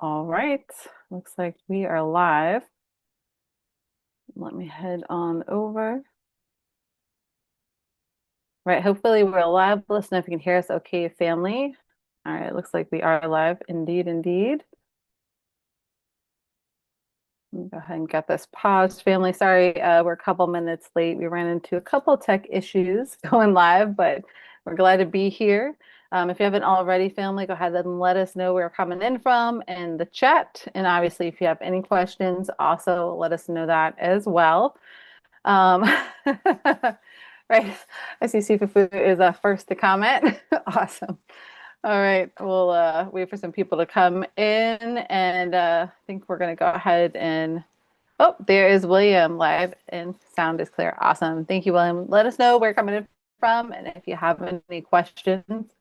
All right, looks like we are live. Let me head on over. Right, hopefully we're live. Let us know if you can hear us okay, family. All right, looks like we are live. Indeed, indeed. Let me go ahead and get this paused, family. Sorry, we're a couple minutes late. We ran into a couple tech issues going live, but we're glad to be here. If you haven't already, family, go ahead and let us know where you're coming in from in the chat. And obviously, if you have any questions, also let us know that as well. Um, right. I see Sifufu is first to comment. Awesome. All right. We'll wait for some people to come in, and I think we're going to go ahead and. Oh, there is William live and sound is clear. Awesome. Thank you, William. Let us know where you're coming in from, and if you have any questions.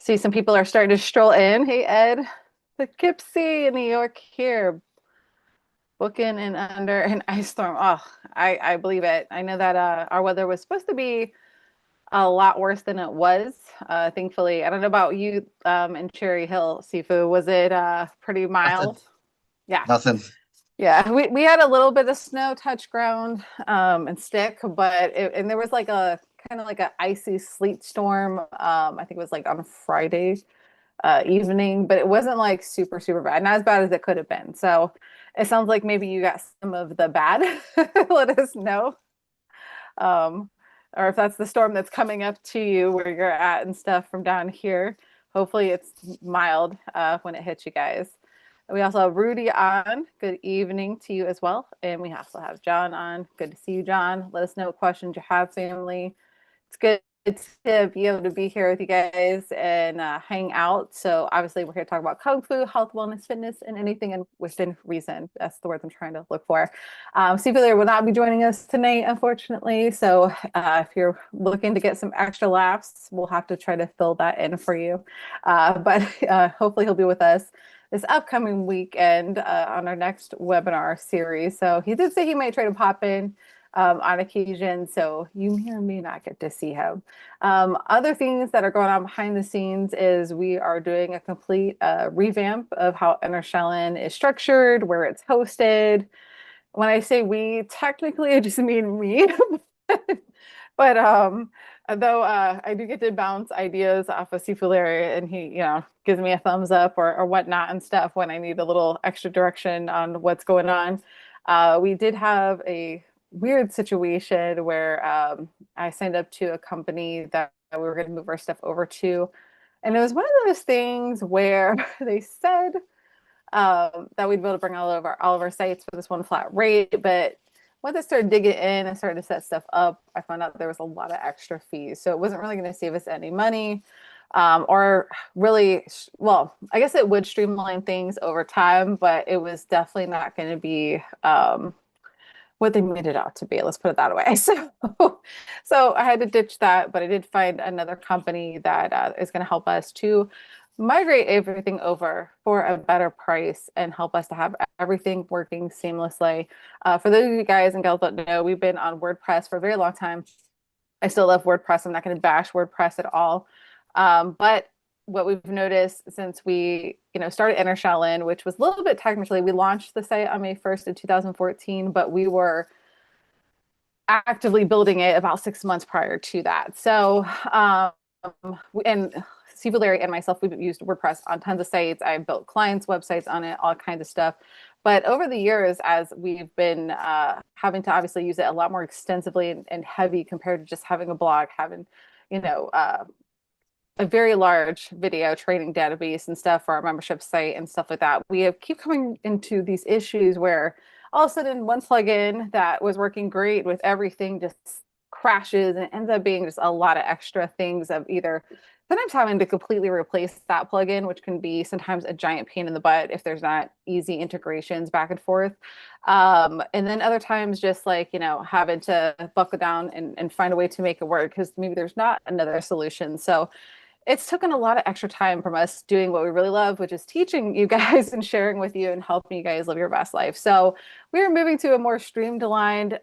See, some people are starting to stroll in. Hey, Ed, Poughkeepsie in New York here, booking and under an ice storm. Oh, I believe it. I know that our weather was supposed to be a lot worse than it was. Thankfully, I don't know about you in Cherry Hill, Sifu. Was it pretty Nothing. mild? Yeah. Nothing. Yeah, we had a little bit of snow touch ground and stick, but and there was like a kind of like a icy sleet storm. I think it was like on Friday evening, but it wasn't like super, super bad. Not as bad as it could have been. So it sounds like maybe you got some of the bad. Let us know. Um, or if that's the storm that's coming up to you where you're at and stuff from down here. Hopefully it's mild when it hits you guys. We also have Rudy on. Good evening to you as well. And we also have John on. Good to see you, John. Let us know what questions you have, family. It's good to be able to be here with you guys and hang out. So obviously we're here to talk about Kung Fu, health, wellness, fitness, and anything within reason. That's the words I'm trying to look for. Steve will not be joining us tonight, unfortunately. So if you're looking to get some extra laughs, we'll have to try to fill that in for you. But hopefully he'll be with us this upcoming weekend on our next webinar series. So he did say he might try to pop in on occasion, so you may or may not get to see him. Other things that are going on behind the scenes is we are doing a complete revamp of how Inner Shaolin is structured, where it's hosted. When I say we, technically I just mean me, but though I do get to bounce ideas off of Sifu Larry, and he, gives me a thumbs up or whatnot and stuff when I need a little extra direction on what's going on. We did have a weird situation where I signed up to a company that we were going to move our stuff over to. And it was one of those things where they said that we'd be able to bring all of our sites for this one flat rate. But once I started digging in and started to set stuff up, I found out there was a lot of extra fees. So it wasn't really going to save us any money. Or really, well, I guess it would streamline things over time, but it was definitely not going to be what they made it out to be. Let's put it that way. So I had to ditch that, but I did find another company that is going to help us to migrate everything over for a better price and help us to have everything working seamlessly. For those of you guys and gals that know, we've been on WordPress for a very long time. I still love WordPress. I'm not going to bash WordPress at all. But what we've noticed since we, started Inner Shaolin, which was a little bit technically, we launched the site on May 1st of 2014, but we were actively building it about 6 months prior to that. So, and Steve Larry and myself, we've used WordPress on tons of sites. I've built clients' websites on it, all kinds of stuff. But over the years, as we've been having to obviously use it a lot more extensively and heavy compared to just having a blog, having, a very large video training database and stuff for our membership site and stuff like that. We have keep coming into these issues where all of a sudden one plugin that was working great with everything just crashes and ends up being just a lot of extra things of either sometimes having to completely replace that plugin, which can be sometimes a giant pain in the butt if there's not easy integrations back and forth. And then other times just like, having to buckle down and find a way to make it work because maybe there's not another solution. So it's taken a lot of extra time from us doing what we really love, which is teaching you guys and sharing with you and helping you guys live your best life. So we are moving to a more streamlined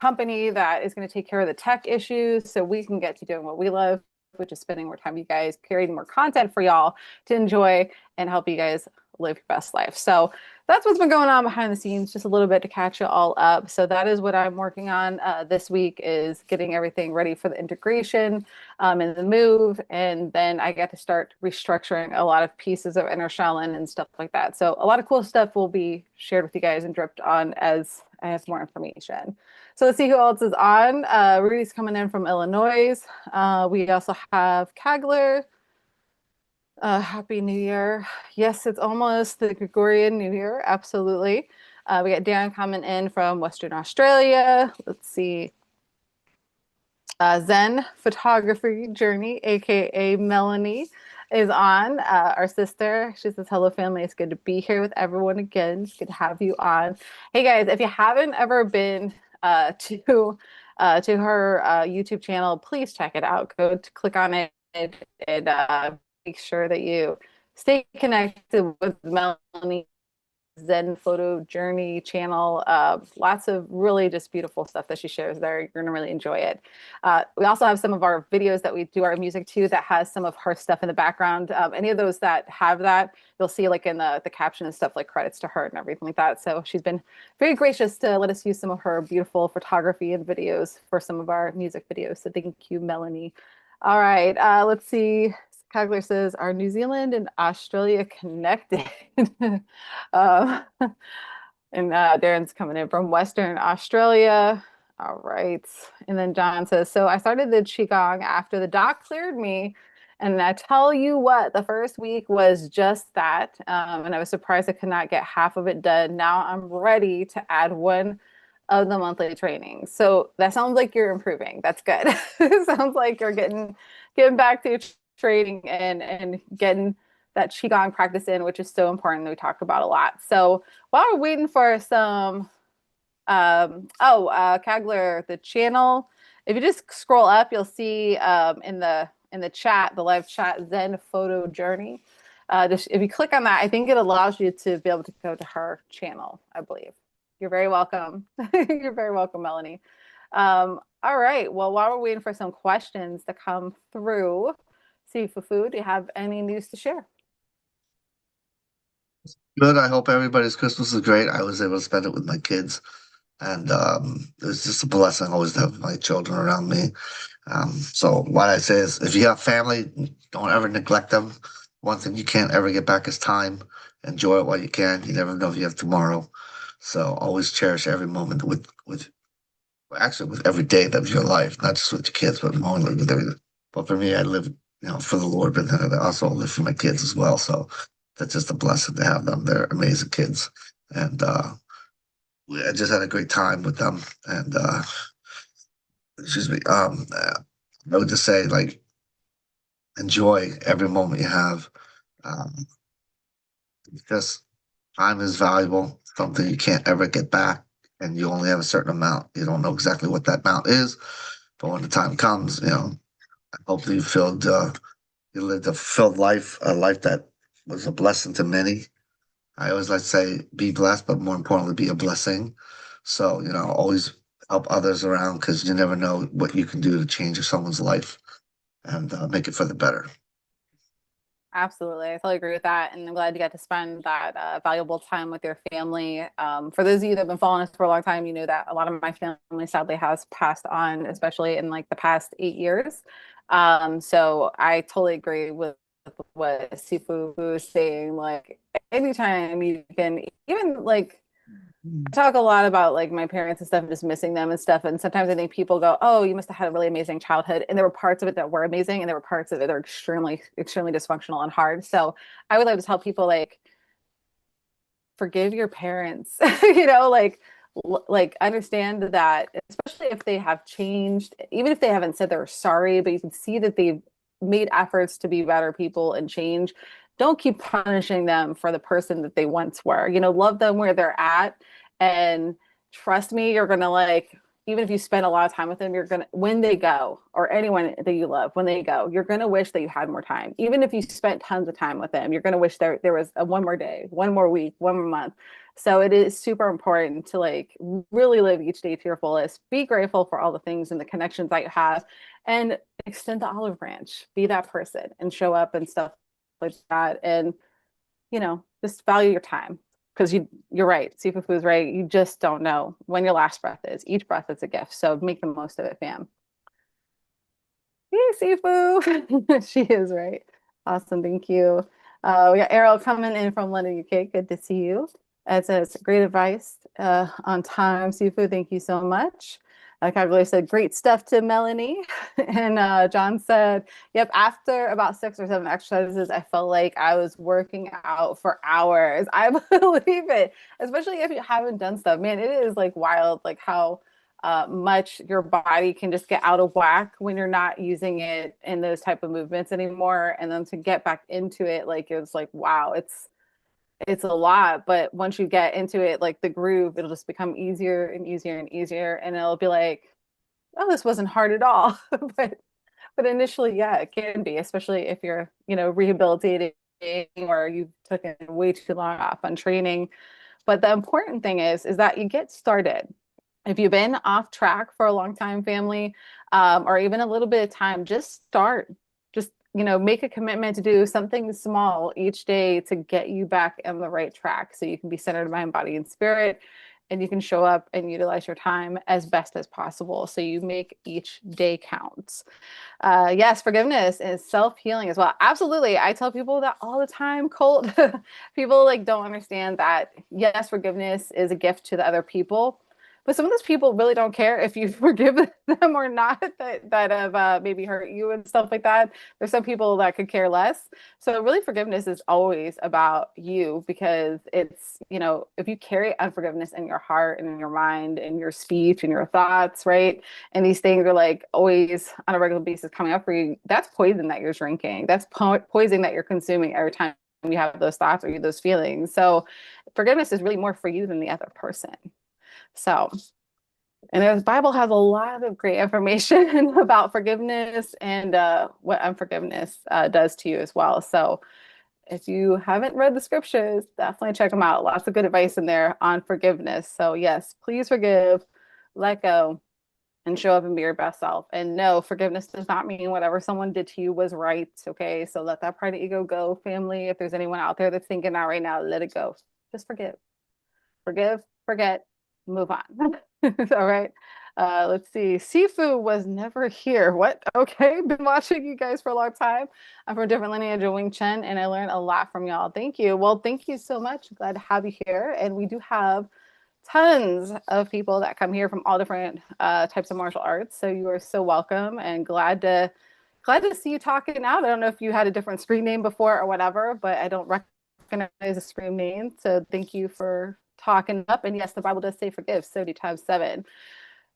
company that is going to take care of the tech issues so we can get to doing what we love, which is spending more time with you guys, creating more content for y'all to enjoy and help you guys live your best life. So that's what's been going on behind the scenes, just a little bit to catch you all up. So that is what I'm working on this week, is getting everything ready for the integration and the move. And then I get to start restructuring a lot of pieces of Inner Shaolin and stuff like that. So a lot of cool stuff will be shared with you guys and dripped on as I have more information. So let's see who else is on. Rudy's coming in from Illinois. We also have Kagler. Happy New Year. Yes, it's almost the Gregorian New Year. Absolutely. We got Dan coming in from Western Australia. Let's see. Zen Photography Journey, aka Melanie, is on. Our sister. She says, "Hello, family. It's good to be here with everyone again. It's good to have you on." Hey guys, if you haven't ever been to her YouTube channel, please check it out. Go to click on it and make sure that you stay connected with Melanie Zen Photo Journey channel. Lots of really just beautiful stuff that she shares there. You're gonna really enjoy it. We also have some of our videos that we do our music to that has some of her stuff in the background. Any of those that have that, you'll see like in the caption and stuff, like credits to her and everything like that. So she's been very gracious to let us use some of her beautiful photography and videos for some of our music videos. So thank you, Melanie. All right, let's see. Kagler says, "Are New Zealand and Australia connected?" um, and Darren's coming in from Western Australia. All right. And then John says, "So I started the Qigong after the doc cleared me. And I tell you what, the first week was just that. And I was surprised I could not get half of it done. Now I'm ready to add one of the monthly trainings." So that sounds like you're improving. That's good. It sounds like you're getting back to training and getting that qigong practice in, which is so important that we talk about a lot. So while we're waiting for some, Kagler, the channel, if you just scroll up, you'll see in the chat, the live chat, Zen Photo Journey. Just if you click on that, I think it allows you to be able to go to her channel, I believe. You're very welcome. You're very welcome, Melanie. All right. Well, while we're waiting for some questions to come through, see, Fufu, do you have any news to share? Good. I hope everybody's Christmas is great. I was able to spend it with my kids, and it was just a blessing always to have my children around me. So what I say is, if you have family, don't ever neglect them. One thing you can't ever get back is time. Enjoy it while you can. You never know if you have tomorrow. So always cherish every moment with actually with every day of your life, not just with your kids, but more with everything. But for me, I live, for the Lord, but then I also live for my kids as well. So that's just a blessing to have them. They're amazing kids, and I just had a great time with them. And excuse me, I would just say, like, enjoy every moment you have, um, because time is valuable, something you can't ever get back, and you only have a certain amount. You don't know exactly what that amount is, but when the time comes, hopefully you lived a fulfilled life, a life that was a blessing to many. I always like to say, be blessed, but more importantly, be a blessing. So, always help others around, because you never know what you can do to change someone's life and make it for the better. Absolutely. I totally agree with that. And I'm glad you got to spend that valuable time with your family. For those of you that have been following us for a long time, you know that a lot of my family sadly has passed on, especially in like the past 8 years. So I totally agree with what Sifu was saying. Like anytime you can, even like I talk a lot about like my parents and stuff, and just missing them and stuff. And sometimes I think people go, "Oh, you must have had a really amazing childhood," and there were parts of it that were amazing, and there were parts of it that are extremely, extremely dysfunctional and hard. So I would like to tell people like, forgive your parents, like understand that, especially if they have changed, even if they haven't said they're sorry, but you can see that they've made efforts to be better people and change. Don't keep punishing them for the person that they once were. Love them where they're at, and trust me, you're gonna like even if you spend a lot of time with them, you're gonna when they go, or anyone that you love, when they go, you're gonna wish that you had more time. Even if you spent tons of time with them, you're gonna wish there was one more day, one more week, one more month. So it is super important to like really live each day to your fullest. Be grateful for all the things and the connections that you have, and extend the olive branch. Be that person and show up and stuff like that. And just value your time, because you're right. Sifu is right. You just don't know when your last breath is. Each breath is a gift. So make the most of it, fam. Hey, Sifu. She is right. Awesome. Thank you. We got Errol coming in from London, UK. Good to see you. It says great advice on time, Sifu. Thank you so much. Calculator said great stuff to Melanie. And John said, yep, after about 6 or 7 exercises, I felt like I was working out for hours. I believe it, especially if you haven't done stuff. Man, it is like wild, like how much your body can just get out of whack when you're not using it in those type of movements anymore. And then to get back into it, like it's like, wow, it's a lot. But once you get into it, like the groove, it'll just become easier and easier and easier. And it'll be like, oh, this wasn't hard at all. But initially, yeah, it can be, especially if you're, rehabilitating or you've taken way too long off on training. But the important thing is that you get started. If you've been off track for a long time, family, or even a little bit of time, just start. Just, make a commitment to do something small each day to get you back on the right track so you can be centered in mind, body, and spirit, and you can show up and utilize your time as best as possible. So you make each day count. Yes, forgiveness is self-healing as well. Absolutely. I tell people that all the time, Colt. People like don't understand that, yes, forgiveness is a gift to the other people. But some of those people really don't care if you forgive them or not, that have maybe hurt you and stuff like that. There's some people that could care less. So really forgiveness is always about you, because it's, if you carry unforgiveness in your heart and in your mind and your speech and your thoughts, right? And these things are like always on a regular basis coming up for you, that's poison that you're drinking. That's poison that you're consuming every time you have those thoughts or those feelings. So forgiveness is really more for you than the other person. So, and the Bible has a lot of great information about forgiveness and what unforgiveness does to you as well. So, if you haven't read the scriptures, definitely check them out. Lots of good advice in there on forgiveness. So, yes, please forgive, let go, and show up and be your best self. And no, forgiveness does not mean whatever someone did to you was right. Okay. So, let that pride of ego go, family. If there's anyone out there that's thinking that right now, let it go. Just forgive, forget, move on. All right. Let's see. Sifu was never here. What? Okay. Been watching you guys for a long time. I'm from a different lineage of Wing Chun, and I learned a lot from y'all. Thank you. Well, thank you so much. Glad to have you here. And we do have tons of people that come here from all different types of martial arts. So you are so welcome, and glad to see you talking out. I don't know if you had a different screen name before or whatever, but I don't recognize a screen name. So thank you for talking up. And yes, the Bible does say forgive 70 times 7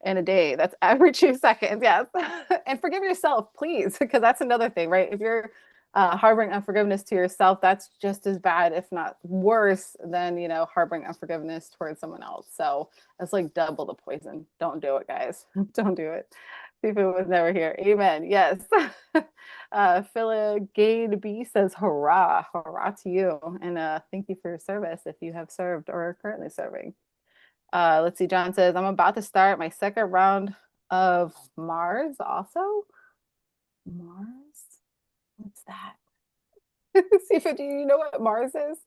in a day. That's every 2 seconds. Yes. And forgive yourself, please, because that's another thing, right? If you're harboring unforgiveness to yourself, that's just as bad, if not worse, than, harboring unforgiveness towards someone else. So it's like double the poison. Don't do it, guys. Don't do it. People was never here. Amen. Yes. Philip Gade B says, hurrah, hurrah to you. And thank you for your service if you have served or are currently serving. Let's see. John says, I'm about to start my second round of Mars also. Mars? What's that? Sifa, do you know what Mars is?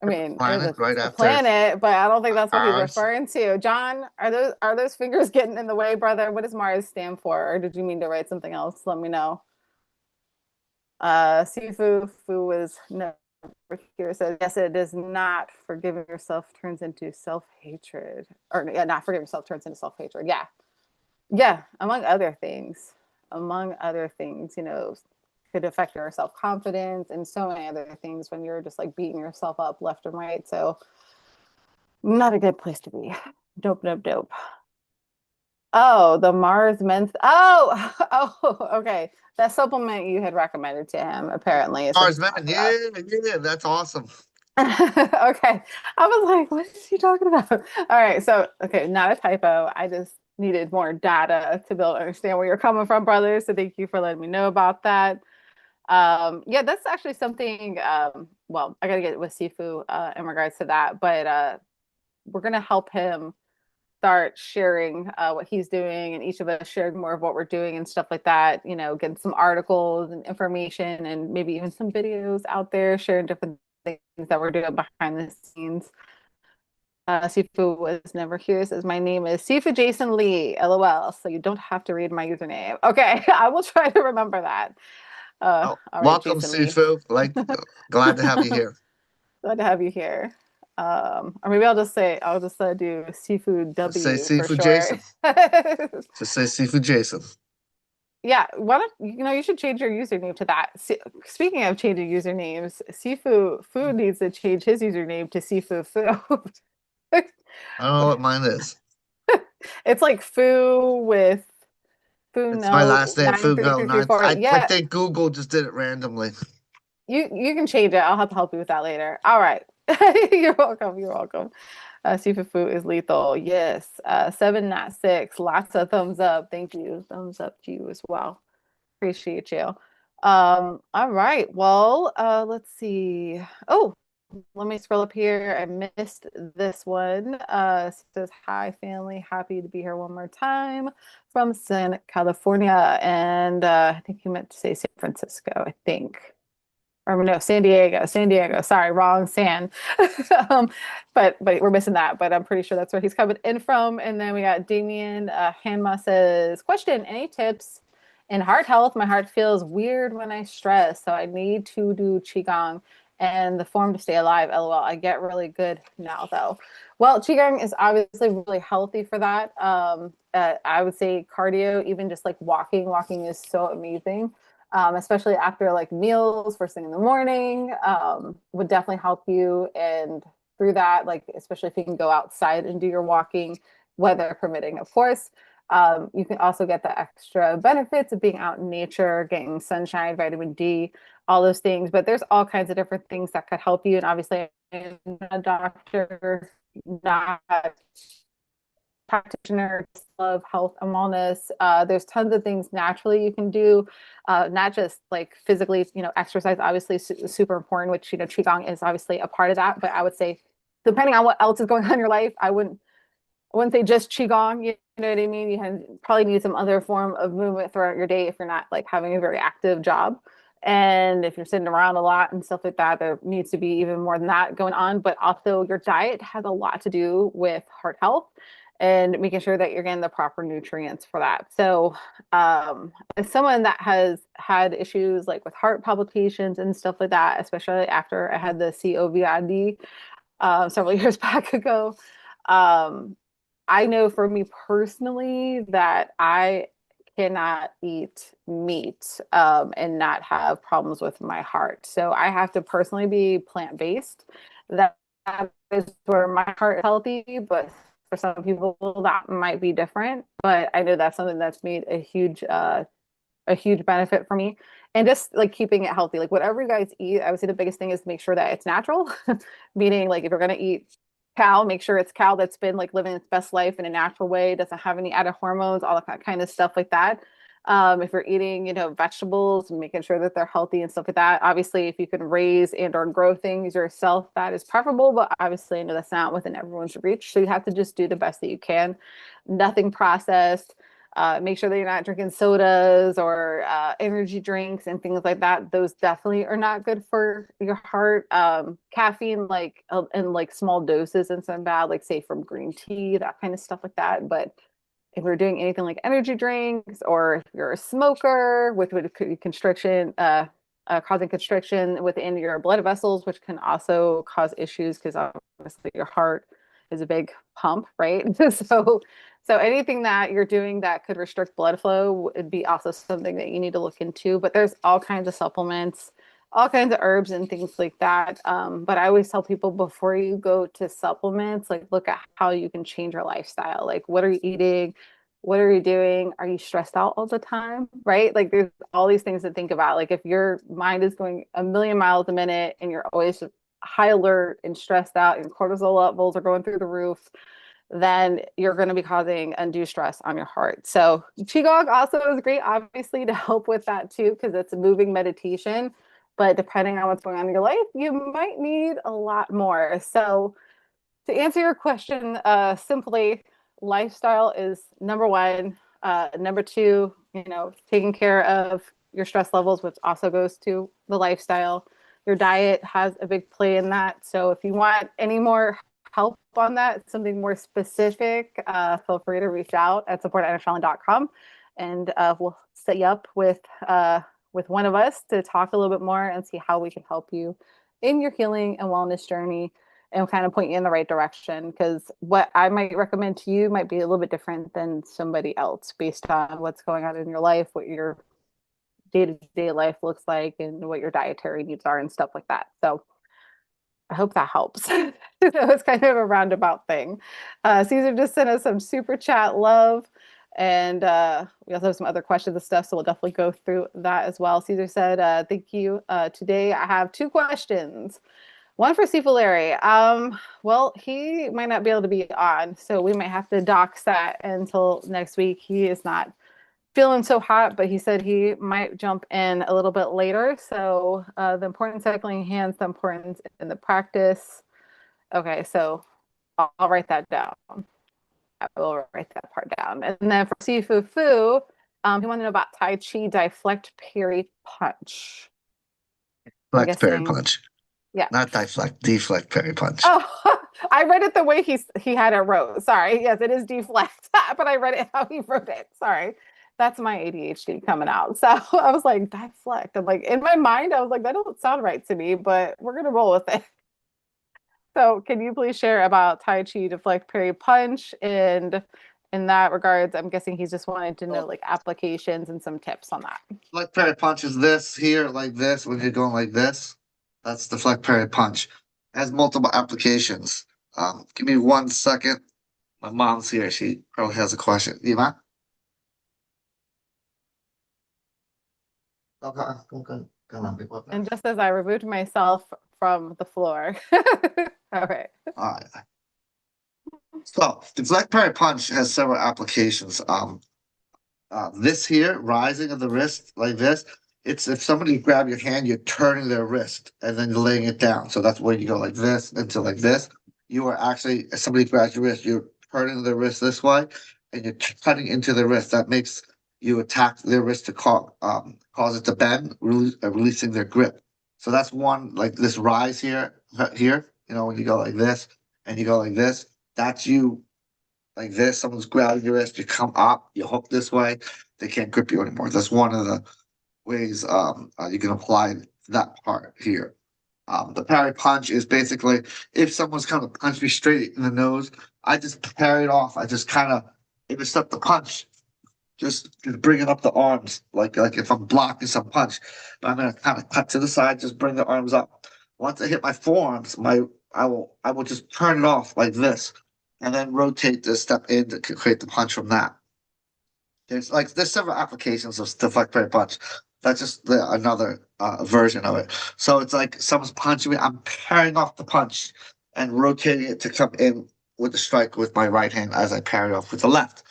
I mean, Planet it's right a after planet, but I don't think that's what he's ours. referring to. John, are those fingers getting in the way, brother? What does Mars stand for? Or did you mean to write something else? Let me know. Sifu Fu was no here says yes, it does not. Forgiving yourself turns into self-hatred. Or yeah, not forgiving yourself turns into self-hatred. Yeah. Yeah, among other things. Among other things, could affect your self-confidence and so many other things when you're just like beating yourself up left and right. So not a good place to be. Dope, dope, dope. Oh, the Mars Men's. Oh, oh, okay. That supplement you had recommended to him apparently is something Ours, to man. talk about. Yeah, yeah, that's awesome. Okay. I was like, what is he talking about? All right. So, okay, not a typo. I just needed more data to be able to understand where you're coming from, brother. So thank you for letting me know about that. Yeah, that's actually something, well, I gotta get with Sifu in regards to that, but we're gonna help him start sharing what he's doing, and each of us sharing more of what we're doing and stuff like that. Getting some articles and information, and maybe even some videos out there sharing different things that we're doing behind the scenes. Sifu was never here. Says my name is Sifu Jason Lee, LOL. So you don't have to read my username. Okay, I will try to remember that. Oh, All right, welcome, Jason Lee. Sifu. Like, glad to have you here. Glad to have you here. Or maybe I'll just do Seafood Just say W for Sifu short. Jason. Just say Sifu Jason. Yeah, why don't you should change your username to that. Speaking of changing usernames, Seafood Food needs to change his username to Seafood Food. I don't know what mine is. It's like foo with foo It's my no last name, nine three Fugo. three three Nine. four. I Yeah, think Google just did it randomly. you can change it. I'll have to help you with that later. All right. You're welcome. You're welcome. Seafood food is lethal. Yes. Seven, not six. Lots of thumbs up. Thank you. Thumbs up to you as well. Appreciate you. All right. Well, let's see. Oh, let me scroll up here. I missed this one. Says hi family. Happy to be here one more time from San California. And I think you meant to say San Francisco, I think or no, San Diego, San Diego. Sorry, wrong San. um, but we're missing that. But I'm pretty sure that's where he's coming in from. And then we got Damien Hanma says, question: any tips in heart health? My heart feels weird when I stress, so I need to do qigong and the form to stay alive. LOL. I get really good now though. Well, qigong is obviously really healthy for that. I would say cardio, even just like walking. Walking is so amazing, especially after like meals, first thing in the morning, would definitely help you. And through that, like, especially if you can go outside and do your walking, weather permitting, of course. You can also get the extra benefits of being out in nature, getting sunshine, vitamin D, all those things. But there's all kinds of different things that could help you. And obviously, I'm a doctor, not practitioner of health and wellness. There's tons of things naturally you can do, not just like physically, exercise obviously super important, which, Qigong is obviously a part of that. But I would say, depending on what else is going on in your life, I wouldn't say just qigong. You know what I mean? Probably need some other form of movement throughout your day if you're not like having a very active job. And if you're sitting around a lot and stuff like that, there needs to be even more than that going on. But also, your diet has a lot to do with heart health and making sure that you're getting the proper nutrients for that. So, as someone that has had issues like with heart palpitations and stuff like that, especially after I had the COVID several years back ago, um, I know for me personally that I cannot eat meat and not have problems with my heart. So I have to personally be plant-based. That is where my heart is healthy, but for some people that might be different. But I know that's something that's made a huge benefit for me. And just like keeping it healthy, like whatever you guys eat, I would say the biggest thing is to make sure that it's natural. Meaning, like if you're gonna eat cow, make sure it's cow that's been like living its best life in a natural way, doesn't have any added hormones, all that kind of stuff like that. If you're eating, vegetables, making sure that they're healthy and stuff like that. Obviously, if you can raise and or grow things yourself, that is preferable. But obviously, I know that's not within everyone's reach. So you have to just do the best that you can. Nothing processed. Make sure that you're not drinking sodas or energy drinks and things like that. Those definitely are not good for your heart. Caffeine, like in like small doses, and some bad, like say from green tea, that kind of stuff like that. But if we're doing anything like energy drinks, or if you're a smoker, which would constriction, causing constriction within your blood vessels, which can also cause issues because obviously your heart is a big pump, right? So anything that you're doing that could restrict blood flow would be also something that you need to look into. But there's all kinds of supplements, all kinds of herbs and things like that. But I always tell people before you go to supplements, like look at how you can change your lifestyle. Like what are you eating? What are you doing? Are you stressed out all the time? Right? Like there's all these things to think about. Like if your mind is going a million miles a minute and you're always high alert and stressed out and cortisol levels are going through the roof, then you're going to be causing undue stress on your heart. So Qigong also is great, obviously, to help with that too, because it's a moving meditation. But depending on what's going on in your life, you might need a lot more. So to answer your question, simply, lifestyle is number one. Number two, taking care of your stress levels, which also goes to the lifestyle. Your diet has a big play in that. So if you want any more help on that, something more specific, feel free to reach out at support@shaolin.com, and we'll set you up with one of us to talk a little bit more and see how we can help you in your healing and wellness journey and kind of point you in the right direction, because what I might recommend to you might be a little bit different than somebody else based on what's going on in your life, what your day-to-day life looks like, and what your dietary needs are and stuff like that. So I hope that helps. That was kind of a roundabout thing. Caesar just sent us some super chat love, and we also have some other questions and stuff, so we'll definitely go through that as well. Caesar said, thank you. Today I have two questions. One for Sifu Larry. Well, he might not be able to be on, so we might have to dox that until next week. He is not feeling so hot, but he said he might jump in a little bit later. So the importance of cycling hands, the importance in the practice. Okay, so I'll write that down. I will write that part down. And then for Sifu Fu, he wanted to know about Tai Chi deflect parry punch. I'm Deflect parry guessing, punch. yeah. Not deflect parry punch. Oh, I read it the way he had it wrote. Sorry. Yes, it is deflect, but I read it how he wrote it. Sorry. That's my ADHD coming out. So I was like, deflect. I'm like, in my mind, I was like, that doesn't sound right to me, but we're gonna roll with it. So can you please share about Tai Chi deflect parry punch? And in that regards, I'm guessing he's just wanted to know like applications and some tips on that. Deflect parry punch is this here, like this, when you're going like this. That's deflect parry punch. It has multiple applications. Give me 1 second. My mom's here. She probably has a question. Eva? Okay, okay. And just as I removed myself from the floor. All right. All right. So, deflect parry punch has several applications. This here, rising of the wrist like this, it's if somebody grab your hand, you're turning their wrist and then you're laying it down. So that's where you go like this into like this. You are actually, if somebody grabs your wrist, you're turning the wrist this way and you're cutting into the wrist. That makes you attack their wrist to cause it to bend, releasing their grip. So that's one, like this rise here, when you go like this and you go like this, that's you like this. Someone's grabbing your wrist, you come up, you hook this way, they can't grip you anymore. That's one of the ways you can apply that part here. The parry punch is basically if someone's kind of punch me straight in the nose, I just parry it off. I just kind of intercept the punch, just bringing up the arms, like if I'm blocking some punch, but I'm gonna kind of cut to the side, just bring the arms up. Once I hit my forearms, I will just turn it off like this, and then rotate the step in to create the punch from that. There's several applications of stuff like parry punch. That's just another version of it. So it's like someone's punching me, I'm parrying off the punch and rotating it to come in with the strike with my right hand as I parry off with the left.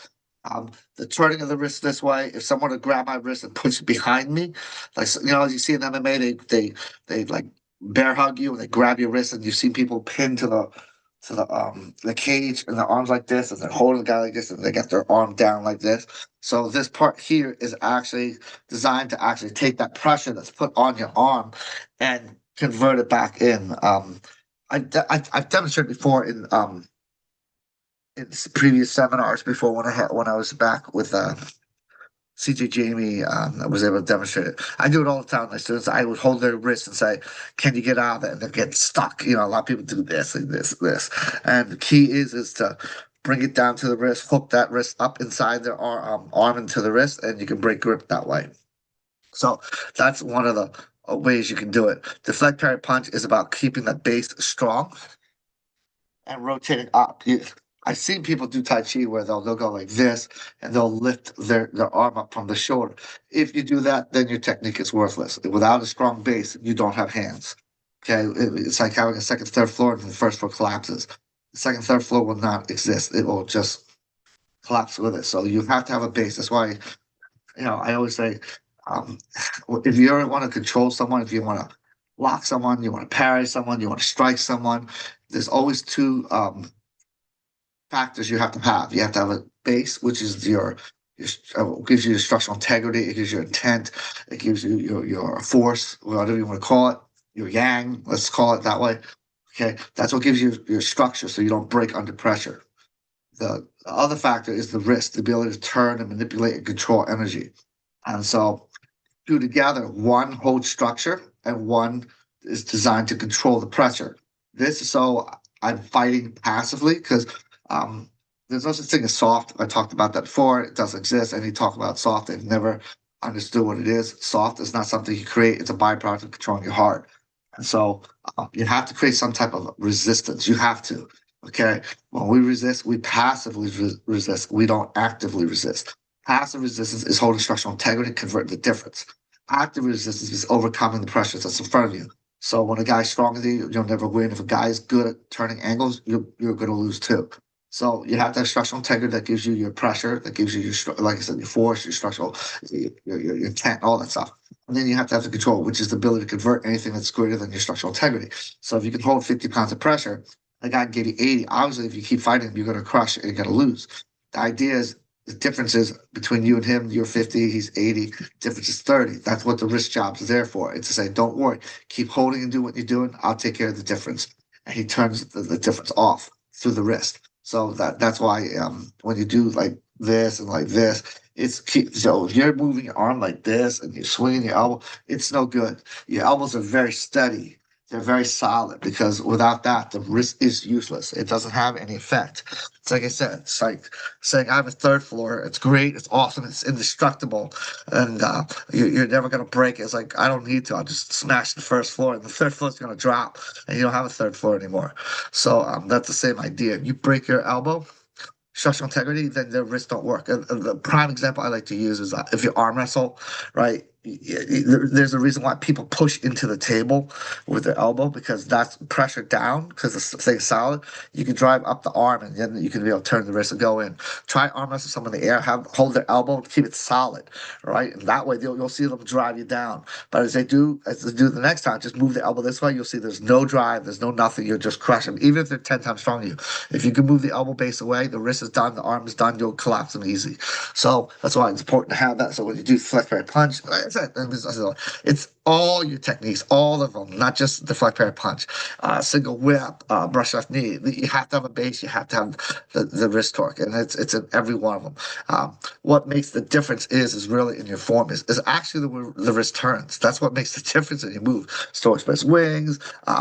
The turning of the wrist this way. If someone would grab my wrist and push it behind me, like as you see in MMA, they like bear hug you and they grab your wrist, and you see people pinned to the cage and their arms like this, and they're holding the guy like this, and they get their arm down like this. So this part here is actually designed to actually take that pressure that's put on your arm and convert it back in. I've demonstrated before in previous seminars before when I was back with CJ Jamie. I was able to demonstrate it. I do it all the time. My students, I would hold their wrist and say, "Can you get out of it?" And they get stuck. A lot of people do this and this. And the key is to bring it down to the wrist, hook that wrist up inside their arm into the wrist, and you can break grip that way. So that's one of the ways you can do it. Deflect parry punch is about keeping the base strong and rotating up. I've seen people do Tai Chi where they'll go like this and they'll lift their arm up from the shoulder. If you do that, then your technique is worthless. Without a strong base, you don't have hands. Okay, it's like having a second, third floor, and the first floor collapses. The second, third floor will not exist. It will just collapse with it. So you have to have a base. That's why, I always say, um, if you ever want to control someone, if you want to block someone, you want to parry someone, you want to strike someone, there's always two factors you have to have. You have to have a base, which is gives you your structural integrity, it gives you intent, it gives you your force, whatever you want to call it, your yang, let's call it that way. Okay, that's what gives you your structure, so you don't break under pressure. The other factor is the wrist, the ability to turn and manipulate and control energy. And so, two together, one holds structure and one is designed to control the pressure. This is so I'm fighting passively because um, there's no such thing as soft. I talked about that before. It doesn't exist. And you talk about soft, they've never understood what it is. Soft is not something you create, it's a byproduct of controlling your heart. And so you have to create some type of resistance. You have to. Okay. When we resist, we passively resist. We don't actively resist. Passive resistance is holding structural integrity, converting the difference. Active resistance is overcoming the pressures that's in front of you. So when a guy's stronger than you, you'll never win. If a guy is good at turning angles, you're going to lose too. So you have to have structural integrity that gives you your pressure, that gives you like I said, your force, your structural, your intent, all that stuff. And then you have to have the control, which is the ability to convert anything that's greater than your structural integrity. So if you can hold 50 pounds of pressure, a guy can give you 80. Obviously, if you keep fighting him, you're going to crush and you're going to lose. The idea is the difference is between you and him, you're 50, he's 80, difference is 30. That's what the wrist jobs is there for. It's to say, don't worry, keep holding and do what you're doing. I'll take care of the difference. And he turns the difference off through the wrist. So that's why when you do like this and like this, so if you're moving your arm like this and you're swinging your elbow, it's no good. Your elbows are very steady. They're very solid because without that, the wrist is useless. It doesn't have any effect. It's like I said, it's like saying I have a third floor. It's great. It's awesome. It's indestructible, and you're never gonna break it. It's like I don't need to. I'll just smash the first floor, and the third floor is gonna drop, and you don't have a third floor anymore. So that's the same idea. You break your elbow, structural integrity, then their wrists don't work. And the prime example I like to use is if you arm wrestle, right? There's a reason why people push into the table with their elbow because that's pressure down because the thing's solid. You can drive up the arm and then you can be able to turn the wrist and go in. Try arm wrestle someone in the air, hold their elbow, keep it solid, right? And that way you'll see them drive you down. But as they do the next time, just move the elbow this way. You'll see there's no drive, there's no nothing. You'll just crush them, even if they're 10 times stronger than you. If you can move the elbow base away, the wrist is done, the arm is done, you'll collapse them easy. So that's why it's important to have that. So when you do flex parry punch, like I said, it's all your techniques, all of them, not just the flex parry punch, single whip, brush left knee. You have to have a base. You have to have the wrist torque, and it's in every one of them. What makes the difference is really in your form is actually the wrist turns. That's what makes the difference in your move. Store express wings,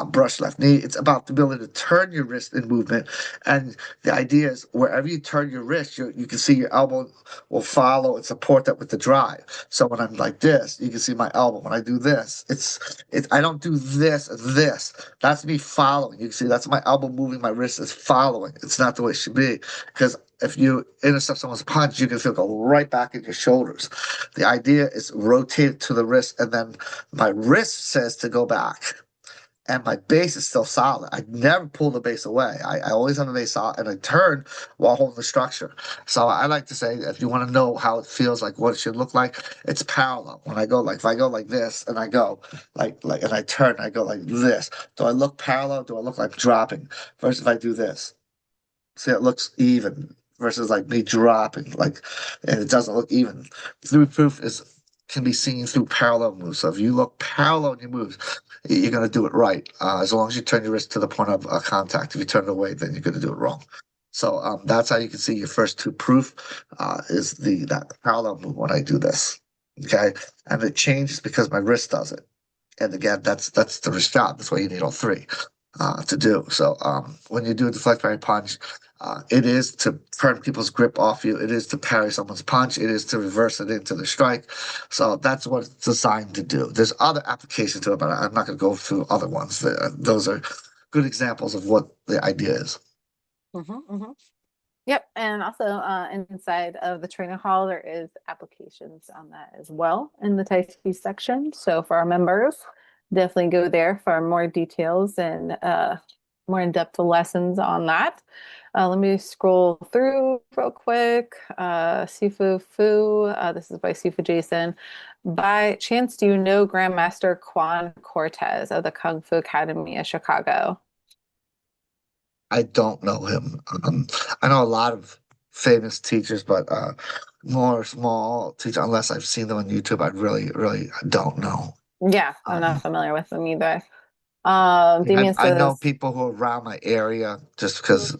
brush left knee. It's about the ability to turn your wrist in movement, and the idea is wherever you turn your wrist, you can see your elbow will follow and support that with the drive. So when I'm like this, you can see my elbow. When I do this, I don't do this and this. That's me following. You can see that's my elbow moving, my wrist is following. It's not the way it should be. Because if you intercept someone's punch, you can feel go right back in your shoulders. The idea is rotate to the wrist, and then my wrist says to go back and my base is still solid. I never pull the base away. I always have the base solid and I turn while holding the structure. So I like to say if you want to know how it feels like what it should look like, it's parallel. When I go like if I go like this and I go like and I turn, I go like this. Do I look parallel? Do I look like dropping? Versus if I do this. See, it looks even versus like me dropping, like, and it doesn't look even. Through proof is can be seen through parallel moves. So if you look parallel in your moves, you're going to do it right. As long as you turn your wrist to the point of contact. If you turn it away, then you're going to do it wrong. So that's how you can see your first two proof is that parallel move when I do this. Okay, and it changes because my wrist does it. And again, that's the wrist job. That's why you need all three to do. So when you do a deflect parry punch, it is to turn people's grip off you. It is to parry someone's punch. It is to reverse it into the strike. So that's what it's designed to do. There's other applications to it, but I'm not going to go through other ones. Those are good examples of what the idea is. Mm-hmm. Yep, and also inside of the training hall, there is applications on that as well in the Tai Chi section. So for our members, Definitely go there for more details and more in-depth lessons on that. Let me scroll through real quick. Sifu Fu, this is by Sifu Jason. By chance, do you know Grandmaster Quan Cortez of the Kung Fu Academy of Chicago? I don't know him. I know a lot of famous teachers, but more small teachers, unless I've seen them on YouTube, I really don't know. Yeah, I'm not Um, familiar with them either. I, Damien I know says, people who are around my area just mhm, because,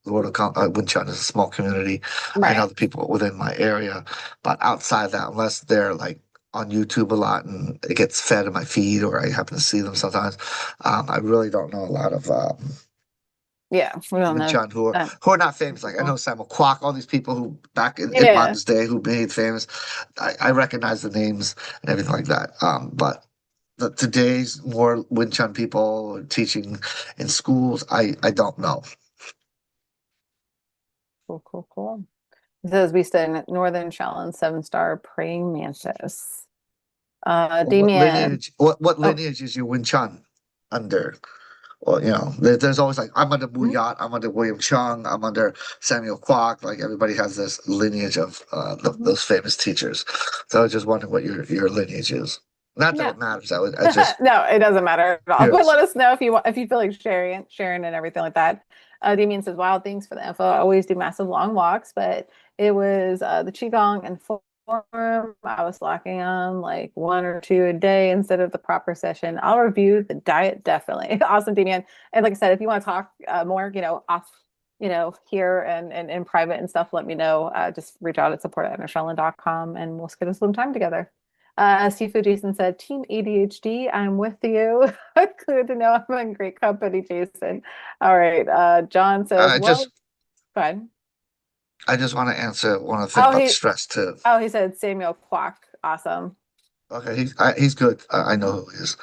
the world of Winchester is a small community. I know right. the people within my area, but outside that, unless they're like on YouTube a lot and it gets fed in my feed or I happen to see them sometimes, I really don't know a lot of Yeah, we don't know John who are that who are not famous. Like I know people. Samuel Kwok, all these people who back in Yeah. Modern's day who made famous. I recognize the names and everything like that. But today's more Wing Chun people teaching in schools, I don't know. Cool, cool, cool. It says we stay in Northern Shaolin, seven-star praying mantis. What Damien. lineage? What Oh, lineage is your Wing Chun under? Well, there's always like I'm under Wu mhm. Yat, I'm under William Chung, I'm under Samuel Kwok. Like everybody has this lineage of Mhm. those famous teachers. So I was just wondering what your lineage is. Not that Yeah. it matters. I just No, it doesn't matter at all. But curious. let us know if you want, if you feel like sharing and everything like that. Damien says, "Wow, thanks for the info. I always do massive long walks, but it was the qigong and form. I was locking on like one or two a day instead of the proper session. I'll review the diet definitely. Awesome, Damien. And like I said, if you want to talk more, off, here and in private and stuff, let me know. Just reach out at support@com and we'll schedule some time together." Seafood Jason said, Team ADHD, I'm with you. Good to know I'm in great company, Jason. All right. John says, I well, just fine. I just want to answer one of the things Oh, about the he stress too. he said Samuel Kwok. Awesome. Okay, he's good. I know who he is.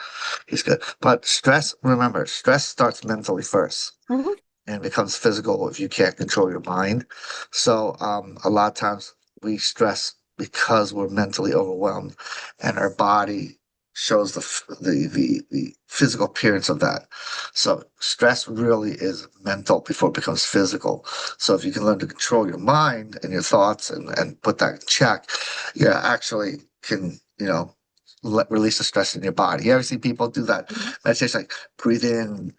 He's good. But stress, remember, stress starts mentally first Mhm. and becomes physical if you can't control your mind. So a lot of times we stress because we're mentally overwhelmed, and our body shows the physical appearance of that. So stress really is mental before it becomes physical. So if you can learn to control your mind and your thoughts and put that in check, you actually can, release the stress in your body. You ever see people do that Mhm. meditation, like breathe in,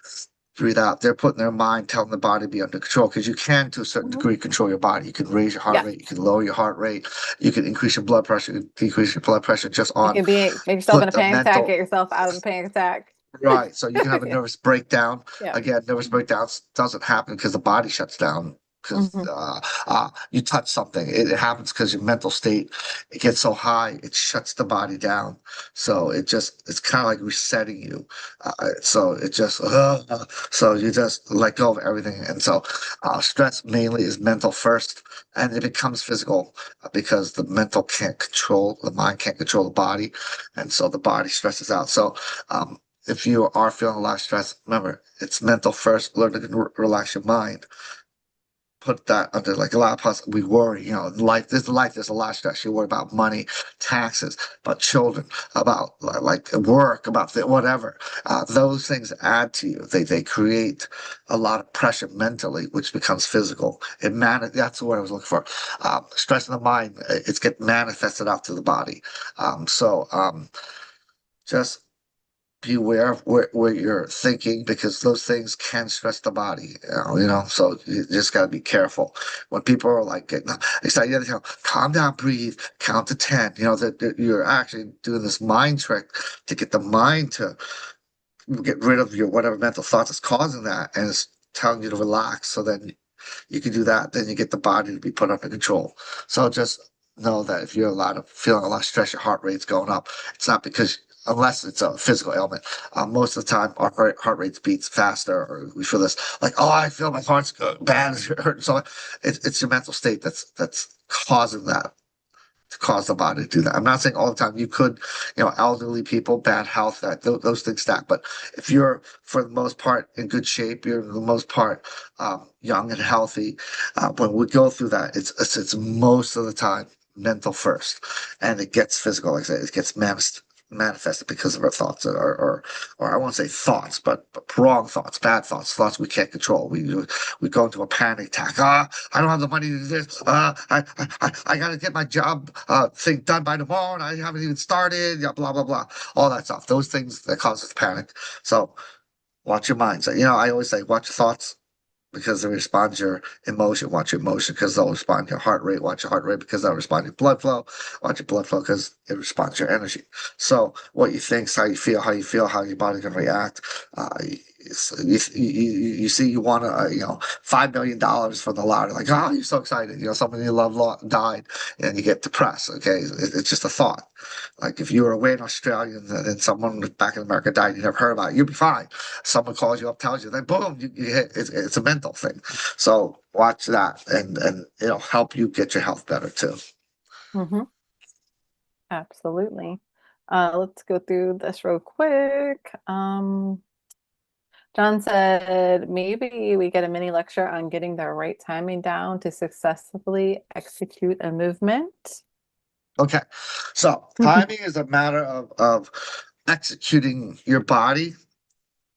breathe out? They're putting their mind, telling the body to be under control because you can, to a certain Mhm. degree, control your body. You can raise your heart Yeah. rate, you can lower your heart rate, you can increase your blood pressure, you can decrease your blood pressure just You on can make yourself in put a the panic attack, mental get yourself out of a panic attack. right. So you can have a Yeah. nervous breakdown. Yeah. Again, nervous breakdowns doesn't happen because the body shuts down. Because Mhm. you touch something, it happens because your mental state it gets so high, it shuts the body down. So it's kind of like resetting you. So it just so you just let go of everything, and so stress mainly is mental first, and it becomes physical because the mental can't control the mind, can't control the body, and so the body stresses out. So if you are feeling a lot of stress, remember it's mental first. Learn to relax your mind. Put that under like a lot of us. We worry, life. There's a lot of stress. You worry about money, taxes, about children, about like work, about whatever. Those things add to you. They create a lot of pressure mentally, which becomes physical. That's what I was looking for. Stress in the mind. It's get manifested out to the body. Just be aware of where you're thinking because those things can stress the body, so you just got to be careful. When people are like getting excited, you gotta calm down, breathe, count to 10. That you're actually doing this mind trick to get the mind to get rid of your whatever mental thoughts is causing that, and it's telling you to relax. So then you can do that. Then you get the body to be put under control. So just know that if you're feeling a lot of stress, your heart rate's going up. It's not because unless it's a physical ailment. Most of the time, our heart rate beats faster, or we feel this like, oh, I feel my heart's bad, it's hurting. So it's your mental state that's causing that to cause the body to do that. I'm not saying all the time. You could, elderly people, bad health, that those things stack. But if you're, for the most part, in good shape, you're for the most part young and healthy. When we go through that, it's most of the time mental first, and it gets physical. Like I said, it gets manifested because of our thoughts, or I won't say thoughts, but wrong thoughts, bad thoughts, thoughts we can't control. We go into a panic attack. I don't have the money to do this. I got to get my job thing done by tomorrow, and I haven't even started. Yeah, blah blah blah, all that stuff. Those things that causes panic. So watch your mind. So, I always say watch your thoughts because they respond to your emotion. Watch your emotion because they'll respond to your heart rate. Watch your heart rate because they'll respond to your blood flow. Watch your blood flow because it responds to your energy. So what you think is how you feel, how your body can react. You see you want $5 million for the lottery, like, oh, you're so excited. Someone you love died, and you get depressed. Okay, it's just a thought. Like if you were away in Australia and someone back in America died, you never heard about it, you'll be fine. Someone calls you up, tells you, then boom, you hit. It's a mental thing. So watch that, and it'll help you get your health better too. Hmm. Absolutely. Let's go through this real quick. John said maybe we get a mini lecture on getting the right timing down to successfully execute a movement. Okay, so timing is a matter of executing your body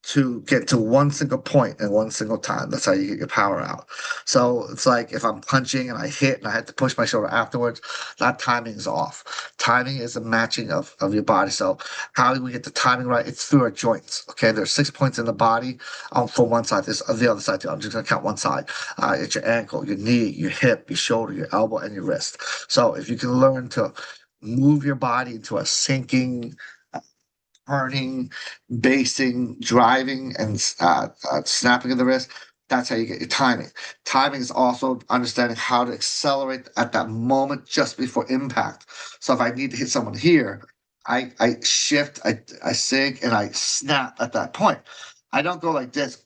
to get to one single point in one single time. That's how you get your power out. So it's like if I'm punching and I hit and I had to push my shoulder afterwards, that timing is off. Timing is a matching of your body. So how do we get the timing right? It's through our joints. Okay, there's 6 points in the body for one side. There's the other side too. I'm just gonna count one side. It's your ankle, your knee, your hip, your shoulder, your elbow, and your wrist. So if you can learn to move your body into a sinking, turning, basing, driving, and snapping of the wrist. That's how you get your timing. Timing is also understanding how to accelerate at that moment just before impact. So if I need to hit someone here, I shift, I sink, and I snap at that point. I don't go like this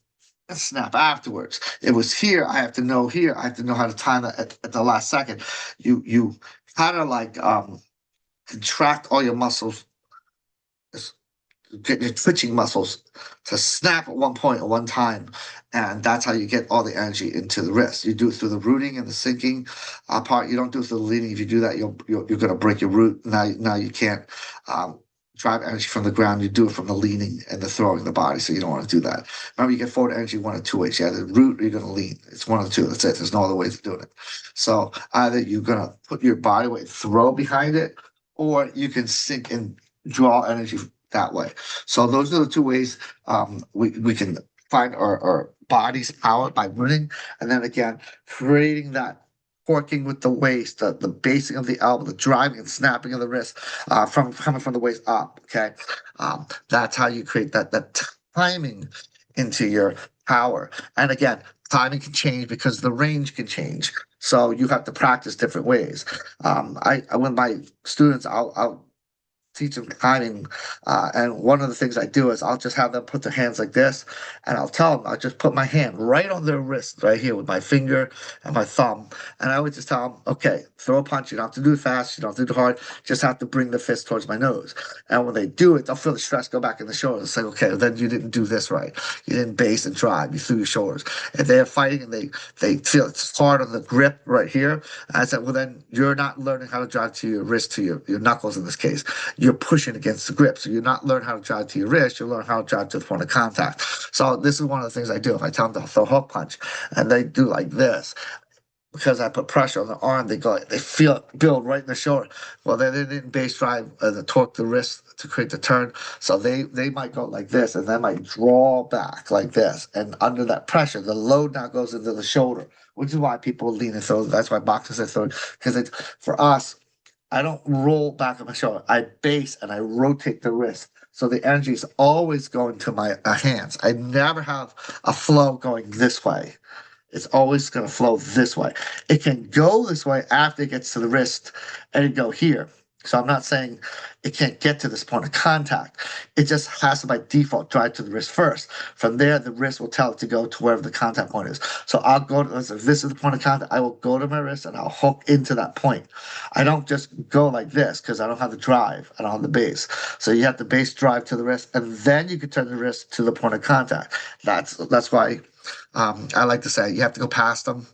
and snap afterwards. It was here. I have to know here. I have to know how to time it at the last second. You kind of like contract all your muscles, get your twitching muscles to snap at one point at one time, and that's how you get all the energy into the wrist. You do it through the rooting and the sinking part. You don't do it through the leaning. If you do that, you're going to break your root. Now you can't drive energy from the ground. You do it from the leaning and the throwing the body, so you don't want to do that. Remember, you get forward energy one of two ways. You either root or you're going to lean. It's one of the two. That's it. There's no other ways of doing it. So either you're going to put your body weight, throw behind it, or you can sink and draw energy that way. So those are the two ways we can find our body's power by rooting, and then again creating that forking with the waist, the basing of the elbow, the driving and snapping of the wrist from coming from the waist up. Okay, that's how you create that timing into your power. And again, timing can change because the range can change. So you have to practice different ways. I when my students, I'll teach them timing. And one of the things I do is I'll just have them put their hands like this, and I'll tell them, I'll just put my hand right on their wrist, right here with my finger and my thumb. And I would just tell them, okay, throw a punch. You don't have to do it fast. You don't have to do it hard. Just have to bring the fist towards my nose. And when they do it, they'll feel the stress go back in the shoulders. It's like, okay, well, then you didn't do this right. You didn't base and drive. You threw your shoulders. And they're fighting and they feel it's hard on the grip right here. And I said, well, then you're not learning how to drive to your wrist, to your knuckles in this case. You're pushing against the grip. So you're not learning how to drive to your wrist, you learn how to drive to the point of contact. So this is one of the things I do. If I tell them to throw a hook punch and they do like this, because I put pressure on the arm, they feel it build right in the shoulder. Well, they didn't base drive the torque the wrist to create the turn. So they might go like this and they might draw back like this. And under that pressure, the load now goes into the shoulder, which is why people lean and throw. That's why boxers say throw. Because it's for us, I don't roll back on my shoulder. I base and I rotate the wrist. So the energy is always going to my hands. I never have a flow going this way. It's always going to flow this way. It can go this way after it gets to the wrist and it go here. So I'm not saying it can't get to this point of contact. It just has to by default drive to the wrist first. From there, the wrist will tell it to go to wherever the contact point is. So I'll go to, if this is the point of contact, I will go to my wrist and I'll hook into that point. I don't just go like this because I don't have the drive. I don't have the base. So you have the base drive to the wrist and then you can turn the wrist to the point of contact. That's why I like to say you have to go past them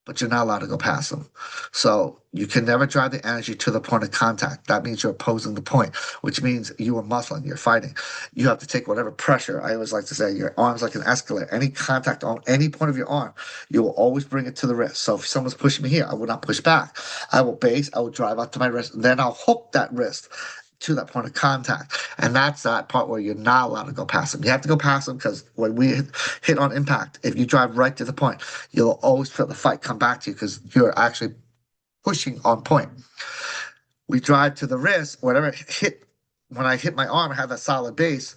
but you're not allowed to go past them. So you can never drive the energy to the point of contact. That means you're opposing the point, which means you are muscling, you're fighting. You have to take whatever pressure. I always like to say your arm's like an escalator. Any contact on any point of your arm, you will always bring it to the wrist. So if someone's pushing me here, I will not push back. I will base, I will drive out to my wrist, then I'll hook that wrist to that point of contact. And that's that part where you're not allowed to go past them. You have to go past them because when we hit on impact, if you drive right to the point, you'll always feel the fight come back to you because you're actually pushing on point. We drive to the wrist, whatever hit, when I hit my arm, I have that solid base.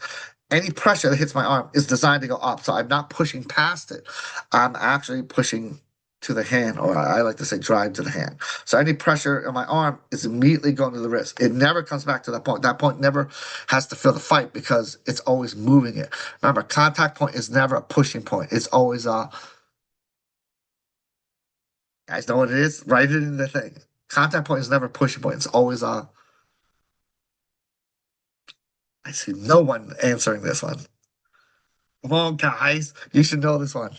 Any pressure that hits my arm is designed to go up. So I'm not pushing past it. I'm actually pushing to the hand, or I like to say drive to the hand. So any pressure on my arm is immediately going to the wrist. It never comes back to that point. That point never has to feel the fight because it's always moving it. Remember, contact point is never a pushing point. It's always a, guys know what it is? Write it in the thing. Contact point is never a pushing point. It's always a, I see no one answering this one. Come on, guys. You should know this one.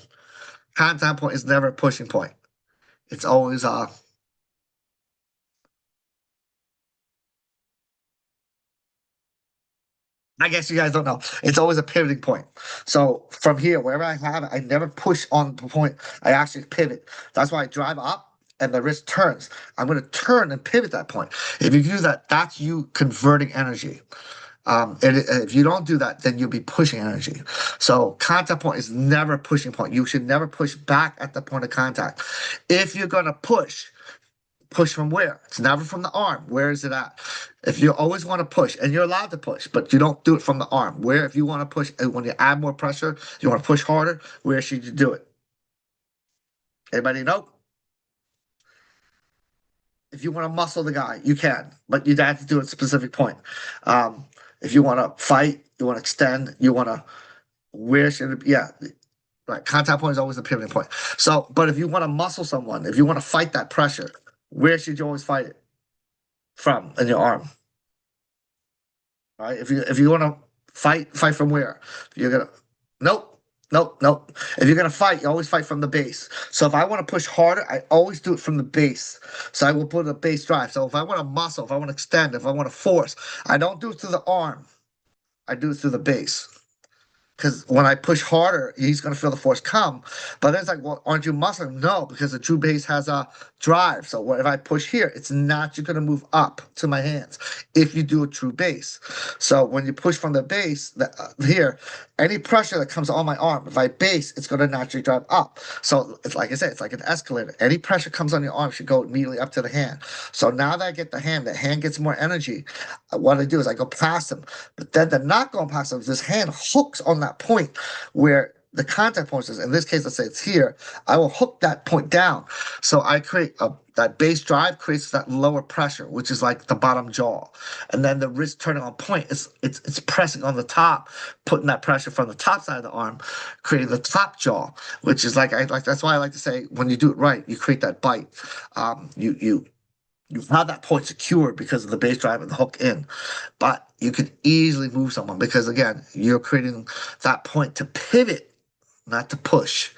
Contact point is never a pushing point. It's always a, I guess you guys don't know. It's always a pivoting point. So from here, wherever I have it, I never push on the point. I actually pivot. That's why I drive up and the wrist turns. I'm going to turn and pivot that point. If you do that, that's you converting energy. And if you don't do that, then you'll be pushing energy. So contact point is never a pushing point. You should never push back at the point of contact. If you're going to push from where? It's never from the arm. Where is it at? If you always want to push, and you're allowed to push, but you don't do it from the arm. Where, if you want to push, when you add more pressure, you want to push harder, where should you do it? Anybody know? If you want to muscle the guy, you can, but you have to do it at a specific point. Um, if you want to fight, you want to extend, you want to, where should it be? Yeah, right. Contact point is always the pivoting point. So, but if you want to muscle someone, if you want to fight that pressure, where should you always fight it from in your arm? Right? If you want to fight from where? You're gonna nope, nope. If you're gonna fight, you always fight from the base. So if I want to push harder, I always do it from the base. So I will put a base drive. So if I want to muscle, if I want to extend, if I want to force, I don't do it through the arm. I do it through the base. Because when I push harder, he's going to feel the force come. But then it's like, well, aren't you muscling? No, because the true base has a drive. So what if I push here? It's not you're going to move up to my hands if you do a true base. So when you push from the base here, any pressure that comes on my arm, if I base, it's going to naturally drive up. So it's like I said, it's like an escalator. Any pressure comes on your arm should go immediately up to the hand. So now that I get the hand gets more energy. What I do is I go past him. But then the not going past him, this hand hooks on that point where the contact point is. In this case, let's say it's here. I will hook that point down. So I create that base drive creates that lower pressure, which is like the bottom jaw. And then the wrist turning on point, it's pressing on the top, putting that pressure from the top side of the arm, creating the top jaw, which is like that's why I like to say when you do it right, you create that bite. You have that point secured because of the base drive and the hook in, but you can easily move someone because again, you're creating that point to pivot, not to push.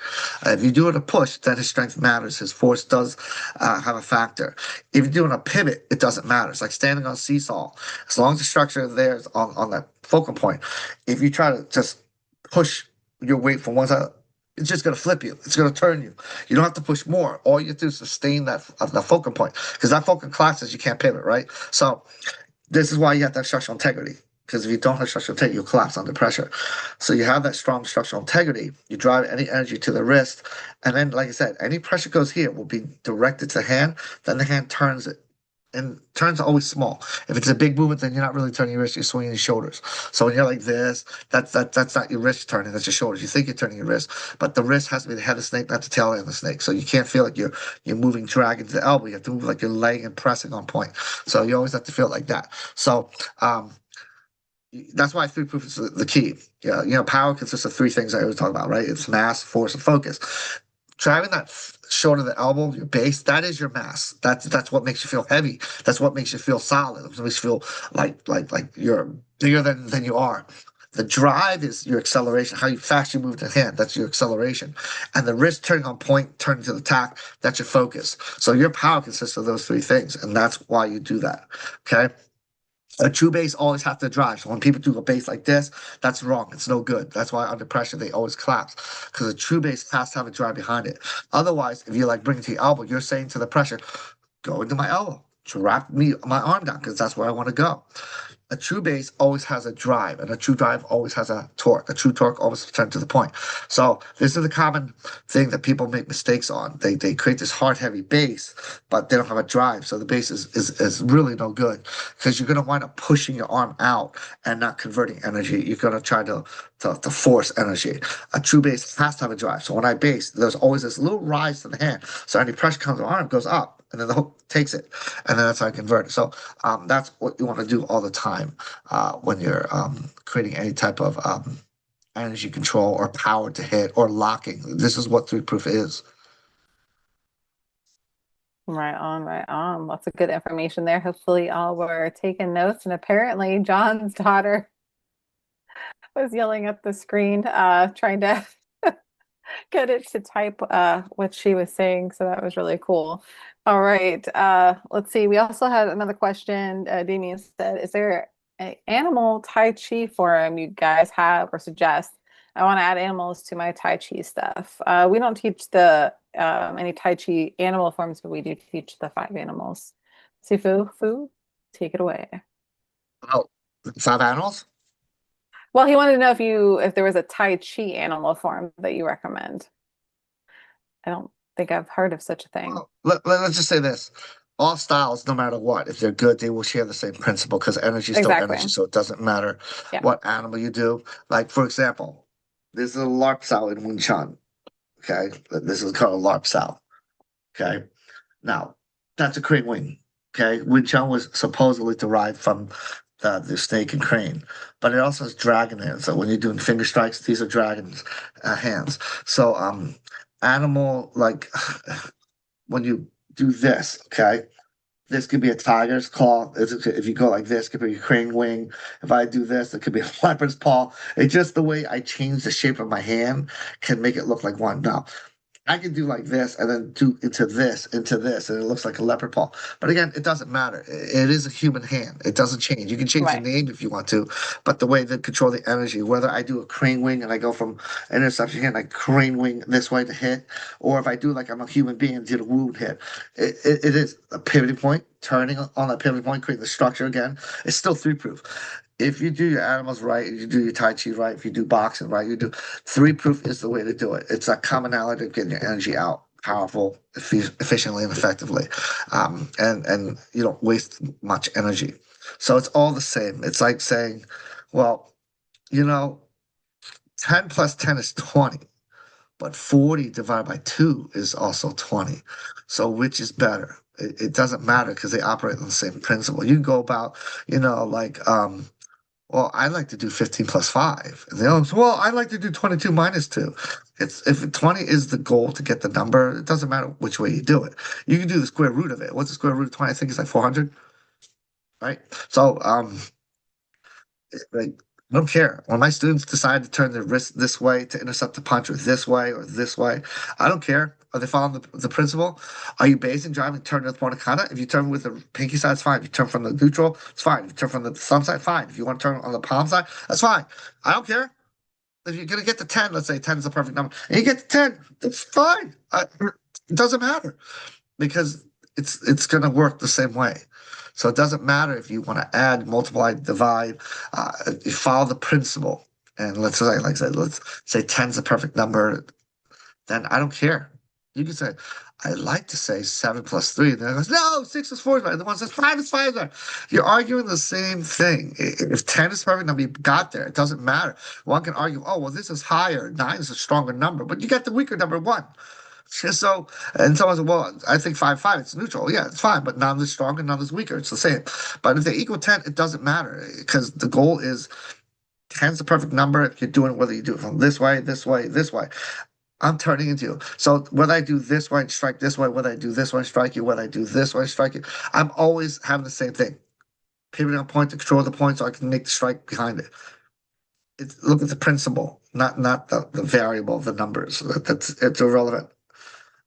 If you do it a push, then his strength matters. His force does have a factor. If you're doing a pivot, it doesn't matter. It's like standing on a seesaw. As long as the structure there is on that focal point, if you try to just push your weight from one side, it's just going to flip you. It's going to turn you. You don't have to push more. All you have to do is sustain that focal point because that focal collapses, you can't pivot, right? So this is why you have to have structural integrity. Because if you don't have structural integrity, you'll collapse under pressure. So you have that strong structural integrity. You drive any energy to the wrist. And then, like I said, any pressure goes here will be directed to the hand. Then the hand turns it. And turns are always small. If it's a big movement, then you're not really turning your wrist, you're swinging your shoulders. So when you're like this, that's not your wrist turning, that's your shoulders. You think you're turning your wrist, but the wrist has to be the head of the snake, not the tail end of the snake. So you can't feel like you're moving dragon to the elbow. You have to move like you're laying and pressing on point. So you always have to feel like that. So that's why three proof is the key. Yeah, power consists of three things I always talk about, right? It's mass, force, and focus. Driving that shoulder, the elbow, your base, that is your mass. That's what makes you feel heavy. That's what makes you feel solid. It makes you feel like you're bigger than you are. The drive is your acceleration, how fast you move the hand. That's your acceleration. And the wrist turning on point, turning to the attack, that's your focus. So your power consists of those three things. And that's why you do that. Okay. A true base always has to drive. So when people do a base like this, that's wrong. It's no good. That's why under pressure they always collapse because a true base has to have a drive behind it. Otherwise, if you like bring it to your elbow, you're saying to the pressure, go into my elbow, drop me my arm down because that's where I want to go. A true base always has a drive, and a true drive always has a torque. A true torque always returns to the point. So this is a common thing that people make mistakes on. They create this hard, heavy base, but they don't have a drive. So the base is really no good because you're going to wind up pushing your arm out and not converting energy. You're going to try to force energy. A true base has to have a drive. So when I base, there's always this little rise to the hand. So any pressure comes on the arm, goes up, and then the hook takes it, and then that's how I convert it. So that's what you want to do all the time when you're creating any type of energy control or power to hit or locking. This is what three proof is. Right on, right on. Lots of good information there. Hopefully, all were taking notes. And apparently, John's daughter was yelling at the screen, trying to get it to type what she was saying. So that was really cool. All right. Let's see. We also had another question. Damien said, is there an animal Tai Chi forum you guys have or suggest? I want to add animals to my Tai Chi stuff. We don't teach the any Tai Chi animal forms, but we do teach the 5 animals. Sifu, Fu, take it away. Oh, five animals? Well, he wanted to know if there was a Tai Chi animal form that you recommend. I don't think I've heard of such a thing. Well, let's just say this. All styles, no matter what, if they're good, they will share the same principle because energy is still Exactly. energy. So it doesn't matter Yeah. what animal you do. Like, for example, there's a LARP style in Wing Chun. Okay. This is called a LARP style. Okay. Now, that's a crane wing. Okay. Wing Chun was supposedly derived from the snake and crane, but it also has dragon hands. So when you're doing finger strikes, these are dragons' hands. So, animal, like when you do this, okay, this could be a tiger's claw. If you go like this, it could be a crane wing. If I do this, it could be a leopard's paw. It's just the way I change the shape of my hand can make it look like one. Now, I can do like this and then do into this, and it looks like a leopard paw. But again, it doesn't matter. It is a human hand. It doesn't change. You can change the Right. name if you want to, but the way they control the energy, whether I do a crane wing and I go from interception hand, I crane wing this way to hit, or if I do like I'm a human being and did a wound hit, it is a pivoting point, turning on that pivoting point, creating the structure again. It's still three proof. If you do your animals right, you do your Tai Chi right, if you do boxing right, you do three proof is the way to do it. It's a commonality of getting your energy out powerful, efficiently, and effectively. And you don't waste much energy. So it's all the same. It's like saying, well, you know, 10 plus 10 is 20, but 40 divided by 2 is also 20. So which is better? It doesn't matter because they operate on the same principle. You can go about, like well, I like to do 15 plus 5. And they always, well, I like to do 22 minus 2. It's if 20 is the goal to get the number, it doesn't matter which way you do it. You can do the square root of it. What's the square root of 20? I think it's like 400, right? So like, I don't care. When my students decide to turn their wrist this way to intercept the punch, or this way, or this way, I don't care. Are they following the principle? Are you basing, driving, turning with one kata? If you turn with the pinky side, it's fine. If you turn from the neutral, it's fine. If you turn from the thumb side, fine. If you want to turn on the palm side, that's fine. I don't care. If you're going to get to 10, let's say 10 is the perfect number, and you get to 10, that's fine. It doesn't matter because it's going to work the same way. So it doesn't matter if you want to add, multiply, divide. You follow the principle. And let's say, like I said, let's say 10 is the perfect number. Then I don't care. You can say, I like to say 7 plus 3. And then it goes, no, 6 is 4. And the one says 5 is 5. You're arguing the same thing. If 10 is perfect number, you got there. It doesn't matter. One can argue, oh, well, this is higher. 9 is a stronger number. But you got the weaker number 1. So, and someone said, well, I think 5, 5, it's neutral. Yeah, it's fine, but none is stronger, none is weaker. It's the same. But if they equal 10, it doesn't matter because the goal is 10 is the perfect number. If you're doing it, whether you do it from this way, this way, this way, I'm turning into you. So whether I do this way and strike this way, whether I do this way and strike you, whether I do this way and strike you, I'm always having the same thing. Pivoting on point to control the point so I can make the strike behind it. look at the principle, not the variable, the numbers. It's irrelevant.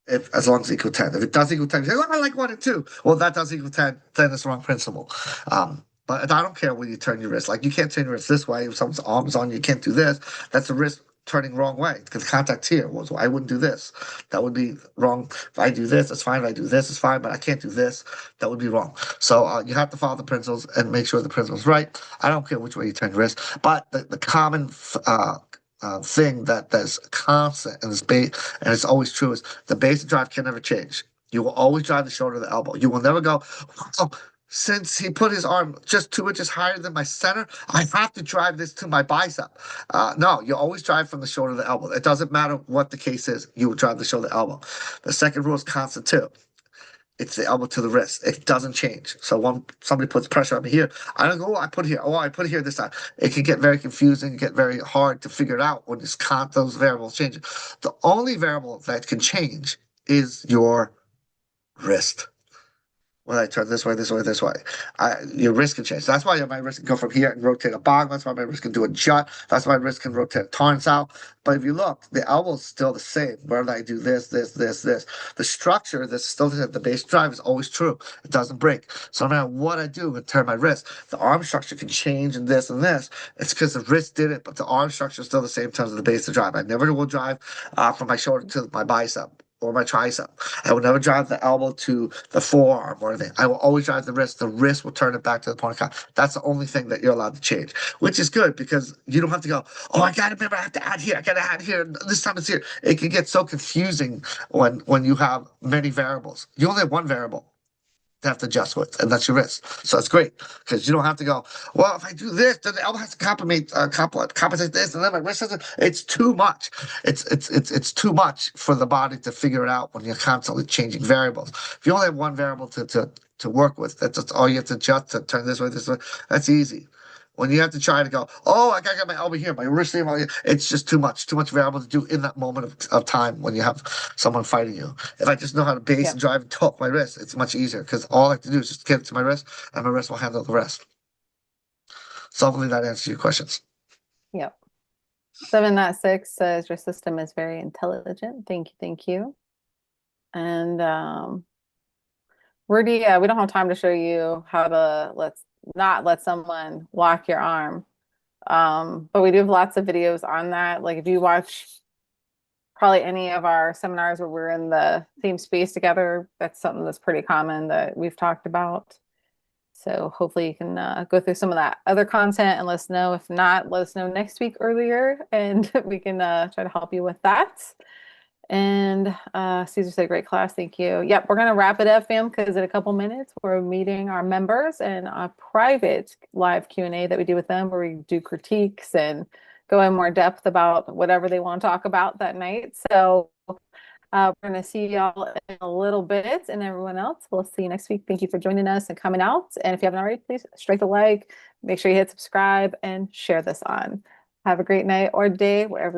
If as long as it equal 10. If it does equal 10, you say, oh, I like 1 and 2. Well, that does equal 10, then it's the wrong principle. But I don't care when you turn your wrist. Like you can't turn your wrist this way. If someone's arm's on you, you can't do this. That's a wrist turning wrong way because contact's here. Well, so I wouldn't do this. That would be wrong. If I do this, it's fine. If I do this, it's fine. But I can't do this. That would be wrong. So you have to follow the principles and make sure the principle's right. I don't care which way you turn your wrist. But the common thing that's constant and and it's always true is the basic drive can never change. You will always drive the shoulder to the elbow. You will never go, oh, since he put his arm just 2 inches higher than my center, I have to drive this to my bicep. No, you always drive from the shoulder to the elbow. It doesn't matter what the case is, you will drive the shoulder to the elbow. The second rule is constant too. It's the elbow to the wrist. It doesn't change. So when somebody puts pressure on me here, I don't go, oh, I put it here. Oh, I put it here this time. It can get very confusing, get very hard to figure it out when those variables change. The only variable that can change is your wrist. Well, I turn this way, this way, this way. Your wrist can change. That's why my wrist can go from here and rotate a bong. That's why my wrist can do a jut. That's why my wrist can rotate a torrance out. But if you look, the elbow is still the same. Whether I do this. The structure that's still the base drive is always true. It doesn't break. So no matter what I do and turn my wrist, the arm structure can change and this and this. It's because the wrist did it, but the arm structure is still the same in terms of the base of drive. I never will drive from my shoulder to my bicep or my tricep. I will never drive the elbow to the forearm or anything. I will always drive the wrist. The wrist will turn it back to the point of contact. That's the only thing that you're allowed to change, which is good because you don't have to go, oh, I got to remember I have to add here. I got to add here. This time it's here. It can get so confusing when you have many variables. You only have one variable to have to adjust with, and that's your wrist. So it's great because you don't have to go, well, if I do this, then the elbow has to compensate this, and then my wrist has to. It's too much. It's too much for the body to figure it out when you're constantly changing variables. If you only have one variable to work with, that's all you have to adjust to turn this way, this way. That's easy. When you have to try to go, oh, I gotta get my elbow here, my wrist here, it's just too much variable to do in that moment of time when you have someone fighting you. If I just know how to base Yeah. and drive and talk my wrist, it's much easier because all I have to do is just get it to my wrist and my wrist will handle the rest. So hopefully that answers your questions. Yep. 7.6 says your system is very intelligent. Thank you, thank you. And Rudy, we don't have time to show you how to not let someone lock your arm. But we do have lots of videos on that. Like if you watch probably any of our seminars where we're in the same space together, that's something that's pretty common that we've talked about. So hopefully you can go through some of that other content and let us know. If not, let us know next week earlier and we can try to help you with that. And Caesar said, great class. Thank you. Yep, we're going to wrap it up, fam, because in a couple minutes, we're meeting our members in a private live Q&A that we do with them where we do critiques and go in more depth about whatever they want to talk about that night. So we're going to see y'all in a little bit, and everyone else, we'll see you next week. Thank you for joining us and coming out. And if you haven't already, please strike the like, make sure you hit subscribe and share this on. Have a great night or day wherever you're at.